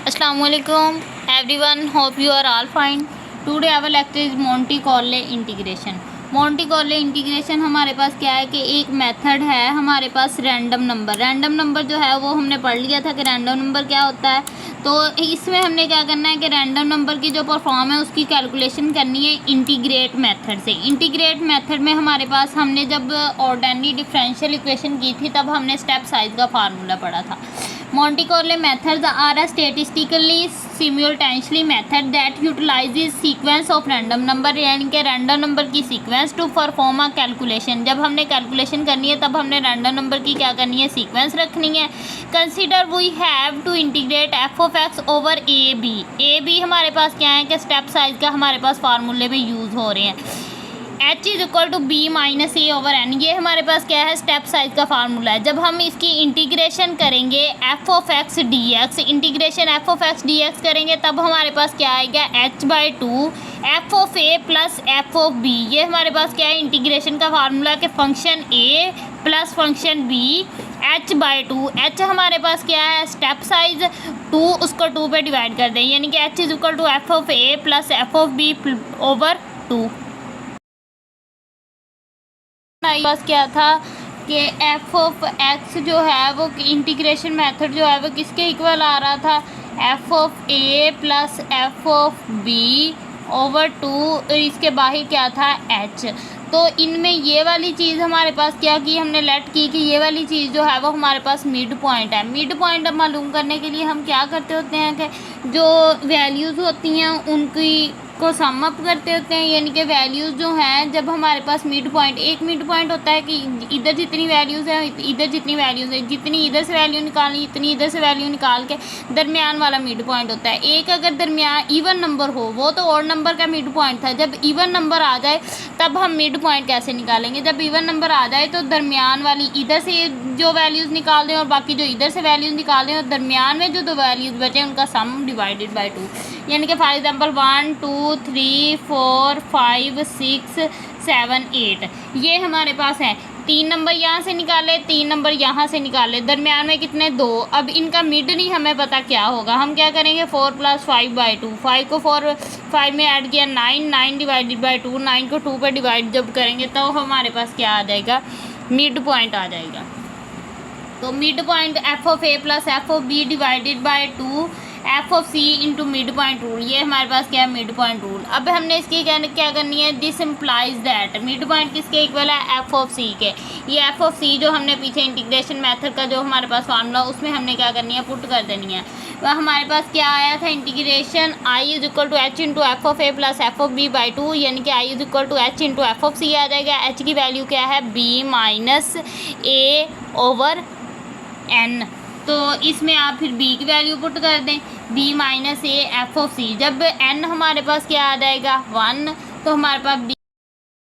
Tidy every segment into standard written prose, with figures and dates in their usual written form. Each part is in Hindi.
Assalamualaikum everyone, hope you are all fine. Today our lecture is Monte Carlo integration. Monte Carlo integration हमारे पास क्या है कि एक मेथड है हमारे पास रैंडम नंबर जो है वो हमने पढ़ लिया था कि रैंडम नंबर क्या होता है। तो इसमें हमने क्या करना है कि रैंडम नंबर की जो परफॉर्म है उसकी कैलकुलेशन करनी है इंटीग्रेट मेथड से। इंटीग्रेट मेथड में हमारे पास हमने जब ऑर्डिनरी डिफरेंशियल इक्वेशन की थी तब हमने स्टेप साइज का फार्मूला पढ़ा था। Monte Carlo methods are a statistically simultaneously method that utilizes sequence of random number, यानी कि रैंडम नंबर की sequence to perform a calculation. जब हमने कैलकुलेशन करनी है तब हमने रैंडम नंबर की क्या करनी है, सीक्वेंस रखनी है। Consider we have to integrate F of X over A B हमारे पास क्या है कि स्टेप साइज का हमारे पास फार्मूले में यूज़ हो रहे हैं। H is equal to B minus A over N, ये हमारे पास क्या है, स्टेप साइज का फार्मूला है। जब हम इसकी इंटीग्रेशन करेंगे F of X D X, integration F of X D X करेंगे तब हमारे पास क्या आएगा, H by two F of A plus F of B. ये हमारे पास क्या है, इंटीग्रेशन का फार्मूला कि function A plus function B H by two. H हमारे पास क्या है, स्टेप साइज टू, उसको टू पे डिवाइड कर दें, यानी कि H is equal to F of A plus F of B over two. बस क्या था कि एफ ऑफ एक्स जो है वो इंटीग्रेशन मेथड जो है वो किसके इक्वल आ रहा था, F of A plus F of B over two, इसके बाहर क्या था, एच। तो इनमें ये वाली चीज़ हमारे पास क्या की, हमने लेट की कि ये वाली चीज़ जो है वो हमारे पास मिड पॉइंट है। मिड पॉइंट मालूम करने के लिए हम क्या करते होते हैं कि जो वैल्यूज़ होती हैं उनकी को सम अप करते होते हैं, यानी कि वैल्यूज़ जो हैं जब हमारे पास मिड पॉइंट, एक मिड पॉइंट होता है कि इधर जितनी वैल्यूज़ हैं इधर जितनी वैल्यूज़ हैं, जितनी इधर से वैल्यू निकालनी इतनी इधर से वैल्यू निकाल के दरमियान वाला मिड पॉइंट होता है। एक अगर दरमियान इवन नंबर हो, वो तो ऑड नंबर का मिड पॉइंट था, जब इवन नंबर आ जाए तब हम मिड पॉइंट कैसे निकालेंगे, जब इवन नंबर आ जाए तो दरमियान वाली इधर से जो वैल्यूज़ निकाल दें और बाकी जो इधर से वैल्यूज़ निकाल दें और दरमियान में जो दो वैल्यूज़ बचे उनका सम डिवाइडेड बाई टू। यानी कि फॉर एग्जांपल 1 2 3 4 5 6 7 8 ये हमारे पास है। 3 नंबर यहाँ से निकाले, 3 नंबर यहाँ से निकाले, दरमियान में कितने, 2। अब इनका मिड नहीं हमें पता क्या होगा, हम क्या करेंगे 4 + 5 बाई 2, 5 को 5 में ऐड किया 9, 9 डिवाइडेड बाई 2, 9 को 2 पर डिवाइड जब करेंगे तो हमारे पास क्या आ जाएगा, मिड पॉइंट आ जाएगा। तो mid point F of A plus F of B divided by 2 F of C into mid point rule, ये हमारे पास क्या है, मिड पॉइंट रूल। अब हमने इसकी क्या करनी है, this implies that mid point किसके इक्वल है, एफ ऑफ सी के। ये एफ ऑफ सी जो हमने पीछे इंटीग्रेशन मेथड का जो हमारे पास फार्मूला उसमें हमने क्या करनी है, पुट कर देनी है। वह हमारे पास क्या आया था, integration I is equal to H into F of A plus F of B by 2, यानी कि I is equal to H into F of C आ जाएगा। एच की वैल्यू क्या है, B minus A over N. तो इसमें आप फिर b की वैल्यू पुट कर दें, b minus A F of C. जब n हमारे पास क्या आ जाएगा, 1, तो हमारे पास b,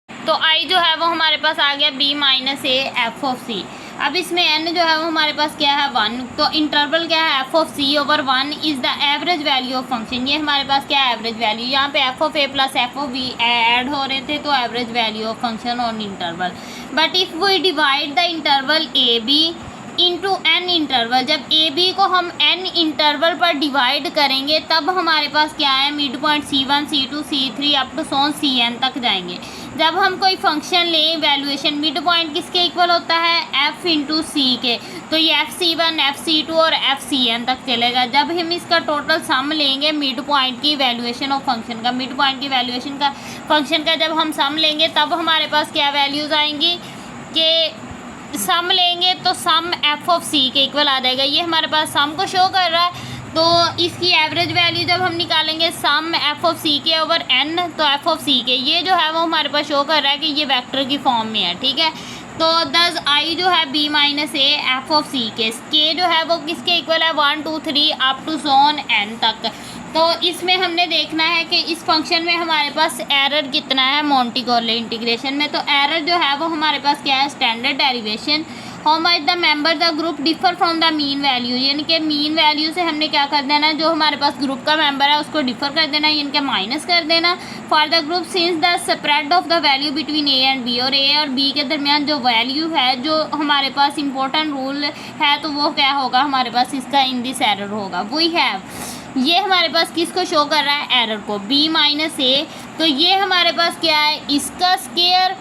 तो i जो है वो हमारे पास आ गया b minus A F of C. अब इसमें n जो है वो हमारे पास क्या है, 1। तो इंटरवल क्या है, F of C over 1 is the average value of function. ये हमारे पास क्या है, एवरेज वैल्यू। यहाँ पे F of A plus F of B add हो रहे थे तो average value of function on interval. But if we divide the interval A B into N interval, जब ए बी को हम एन इंटरवल पर डिवाइड करेंगे तब हमारे पास क्या है, mid point C1 C2 C3 up to so on Cn तक जाएंगे। जब हम कोई फंक्शन लें वैल्यूएशन, मिड पॉइंट किसके इक्वल होता है, f इंटू सी के। तो ये FC1 FC2 और FCn तक चलेगा। जब हम इसका टोटल सम लेंगे मिड पॉइंट की वैल्यूएशन ऑफ फंक्शन का, मिड पॉइंट की वैल्यूएशन का फंक्शन का जब हम सम लेंगे तब हमारे पास क्या वैल्यूज़ आएंगी कि सम लेंगे तो सम एफ ऑफ सी के इक्वल आ जाएगा। ये हमारे पास सम को शो कर रहा है। तो इसकी एवरेज वैल्यू जब हम निकालेंगे सम एफ ऑफ सी के ओवर एन, तो एफ ऑफ सी के ये जो है वो हमारे पास शो कर रहा है कि ये वेक्टर की फॉर्म में है, ठीक है। तो दस आई जो है B minus A F of C के जो है वो किसके इक्वल है, 1 2 3 अप टू सोन एन तक। तो इसमें हमने देखना है कि इस फंक्शन में हमारे पास एरर कितना है मोंटी कार्लो इंटीग्रेशन में। तो एरर जो है वो हमारे पास क्या है, standard derivation. How much the member the group differ from the mean value, यानी कि मीन वैल्यू से हमने क्या कर देना, जो हमारे पास ग्रुप का मेंबर है उसको डिफर कर देना, यानी कि माइनस कर देना। For the group since the spread of the value between A and B, और ए और बी के दरमियान जो वैल्यू है जो हमारे पास इंपॉर्टेंट रूल है तो वो क्या होगा हमारे पास, इसका इन दिस एरर होगा। वी हैव ये हमारे पास किसको शो कर रहा है, एरर को, b माइनस ए। तो ये हमारे पास क्या है, इसका स्केयर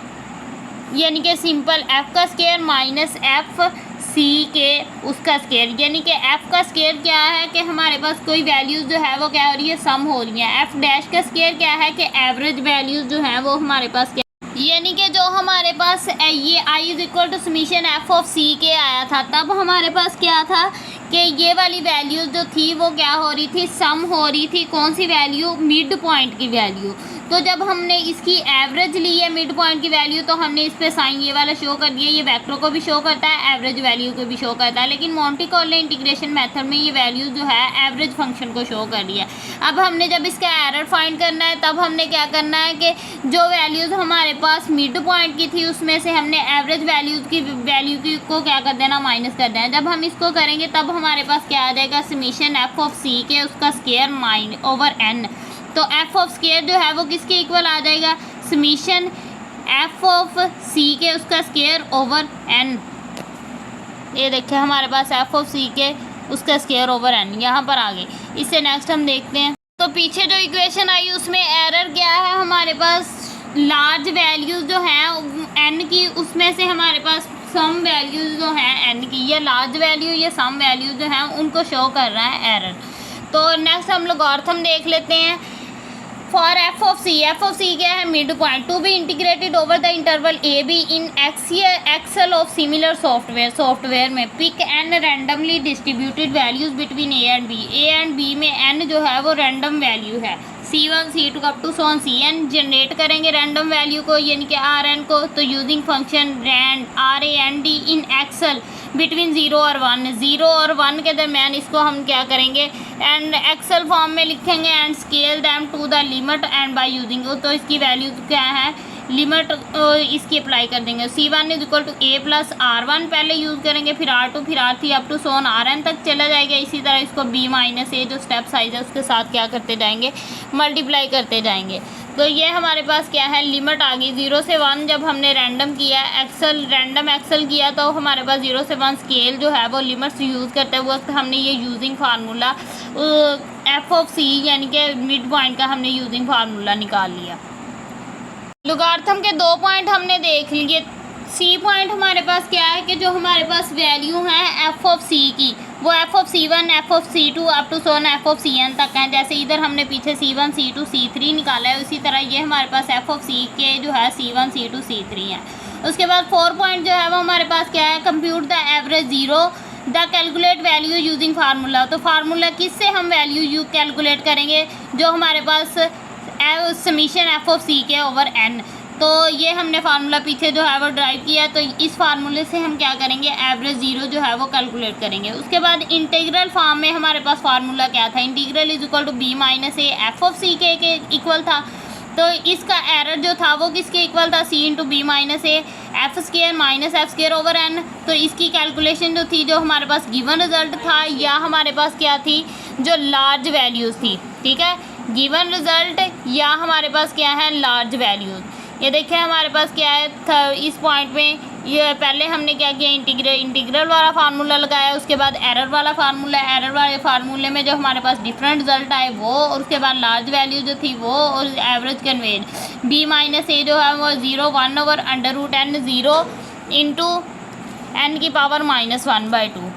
यानी कि सिंपल f का स्केयर माइनस एफ सी के उसका स्केयर, यानी कि f का स्केयर क्या है कि हमारे पास कोई वैल्यूज़ जो है वो क्या हो रही है, सम हो रही है। f डैश का स्केयर क्या है कि एवरेज वैल्यूज़ जो हैं वो हमारे पास क्या, यानी कि जो हमारे पास ये i is equal to summation F of C के आया था, तब हमारे पास क्या था कि ये वाली वैल्यूज़ जो थी वो क्या हो रही थी, सम हो रही थी। कौन सी वैल्यू, मिड पॉइंट की वैल्यू। तो जब हमने इसकी एवरेज ली है मिड पॉइंट की वैल्यू, तो हमने इस पे साइन ये वाला शो कर दिया। ये वेक्टर को भी शो करता है, एवरेज वैल्यू को भी शो करता है, लेकिन मोंटी कॉर्ले इंटीग्रेशन मेथड में ये वैल्यू जो है एवरेज फंक्शन को शो कर रही है। अब हमने जब इसका एरर फाइंड करना है, तब हमने क्या करना है कि जो वैल्यूज़ हमारे पास मिड पॉइंट की थी उसमें से हमने एवरेज वैल्यूज़ की वैल्यू की को क्या कर देना, माइनस कर देना। जब हम इसको करेंगे तब हमारे पास क्या आ जाएगा, समीशन एफ ऑफ सी के उसका स्केयर माइन ओवर एन। तो एफ ऑफ स्केयर जो है वो किसके इक्वल आ जाएगा, समीशन एफ ऑफ सी के उसका स्केयर ओवर एन। ये देखिए हमारे पास एफ ऑफ सी के उसका स्केयर ओवर एन यहाँ पर आ गए। इससे नेक्स्ट हम देखते हैं, तो पीछे जो इक्वेशन आई उसमें एरर क्या है, हमारे पास लार्ज वैल्यूज़ जो हैं एन की, उसमें से हमारे पास सम वैल्यूज़ जो हैं एन की, ये लार्ज वैल्यू ये सम वैल्यू जो हैं उनको शो कर रहा है एरर। तो नेक्स्ट हम लॉगरिथम देख लेते हैं। फॉर एफ ऑफ सी क्या है, mid point to be integrated over the interval A B in Excel of similar software में pick N randomly distributed values between A and B में एन जो है वो रैंडम वैल्यू है, C1 C2 अप टू सॉन Cn जनरेट करेंगे रैंडम वैल्यू को यानी कि Rn को। तो using function rand RAND in Excel between 0 और 1, 0 और 1 के दरमियान इसको हम क्या करेंगे एंड एक्सेल फॉर्म में लिखेंगे and scale them to the limit and by using. तो इसकी वैल्यू क्या है, लिमिट इसकी अप्लाई कर देंगे। C1 is equal to A plus R1 पहले यूज़ करेंगे, फिर R2 फिर R3 up to Son Rn तक चला जाएगा। इसी तरह इसको b माइनस ए जो स्टेप साइज है उसके साथ क्या करते जाएंगे, मल्टीप्लाई करते जाएंगे। तो ये हमारे पास क्या है, लिमिट आ गई 0 से 1। जब हमने रैंडम किया रैंडम एक्सेल किया तो हमारे पास 0 से 1 स्केल जो है वो लिमिट्स यूज़ करते वक्त हमने ये यूजिंग फार्मूला एफ ऑफ सी यानी कि मिड पॉइंट का हमने यूजिंग फार्मूला निकाल लिया। लॉगरिथम के 2 पॉइंट हमने देख लिए। सी पॉइंट हमारे पास क्या है कि जो हमारे पास वैल्यू है एफ ऑफ सी की, वो F of C1 F of C2 up to so on F of Cn तक हैं। जैसे इधर हमने पीछे C1 C2 C3 निकाला है, उसी तरह ये हमारे पास एफ ऑफ सी के जो है C1 C2 C3 हैं। उसके बाद 4 पॉइंट जो है वो हमारे पास क्या है, compute the average 0 the calculate value using formula. तो फार्मूला किससे हम वैल्यू कैलकुलेट करेंगे, जो हमारे पास समीशन एफ ऑफ सी के ओवर एन। तो ये हमने फार्मूला पीछे जो है वो ड्राइव किया। तो इस फार्मूले से हम क्या करेंगे, एवरेज 0 जो है वो कैलकुलेट करेंगे। उसके बाद इंटीग्रल फॉर्म में हमारे पास फार्मूला क्या था, integral is equal to b minus A F of C के इक्वल था। तो इसका एरर जो था वो किसके इक्वल था, c into B minus A F square minus F square over N. तो इसकी कैलकुलेशन जो थी, जो हमारे पास गिवन रिजल्ट था, या हमारे पास क्या थी, जो लार्ज वैल्यूज़ थी, ठीक है, गिवन रिजल्ट या हमारे पास क्या है, लार्ज वैल्यूज़। ये देखें हमारे पास क्या है इस पॉइंट में, ये पहले हमने क्या किया, इंटीग्रल वाला फार्मूला लगाया, उसके बाद एरर वाला फार्मूला, एरर वाले फार्मूले में जो हमारे पास डिफरेंट रिजल्ट आए वो, और उसके बाद लार्ज वैल्यू जो थी वो, और average converges b minus A जो है वो 0 1 over under root n 0 into n की पावर -1/2।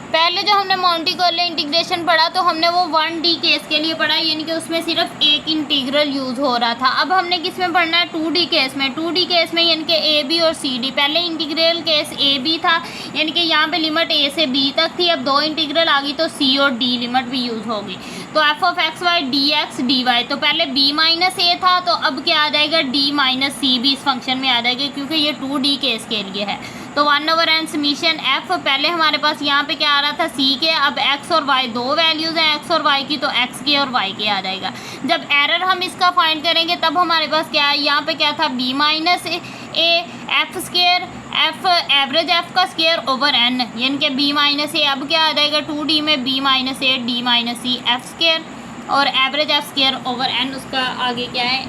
पहले जो हमने मोंटी कॉर्ले इंटीग्रेशन पढ़ा तो हमने वो 1D केस के लिए पढ़ा, यानी कि उसमें सिर्फ एक इंटीग्रल यूज़ हो रहा था। अब हमने किस में पढ़ना है, 2D केस में। 2D केस में यानी कि AB और CD, पहले इंटीग्रल केस AB था, यानी कि यहाँ पे लिमिट A से B तक थी। अब 2 इंटीग्रल आ गई तो C और D लिमिट भी यूज़ होगी। तो F of X Y dx dy, तो पहले b माइनस ए था, तो अब क्या आ जाएगा, d माइनस सी भी इस फंक्शन में आ जाएगा, क्योंकि ये 2D केस के लिए है। तो 1 ओवर n समीशन f, पहले हमारे पास यहाँ पे क्या आ रहा था, c के, अब x और y दो वैल्यूज़ हैं x और y की, तो x के और y के आ जाएगा। जब एरर हम इसका फाइंड करेंगे तब हमारे पास क्या है, यहाँ पे क्या था, b minus A F square F average F का स्केयर ओवर n, यानी कि b माइनस ए, अब क्या आ जाएगा 2D में b minus A D minus C F square, और average F square over n, उसका आगे क्या है,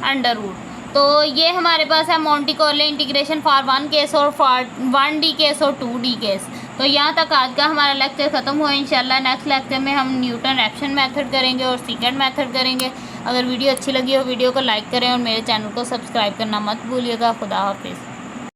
अंडर रूट। तो ये हमारे पास है Monte Carlo integration for 1 case और फॉर 1D केस और 2D केस। तो यहाँ तक आज का हमारा लेक्चर ख़त्म हुआ। इंशाल्लाह नेक्स्ट लेक्चर में हम न्यूटन रैप्शन मेथड करेंगे और सेकंड मेथड करेंगे। अगर वीडियो अच्छी लगी हो वीडियो को लाइक करें और मेरे चैनल को सब्सक्राइब करना मत भूलिएगा। खुदा हाफिज़।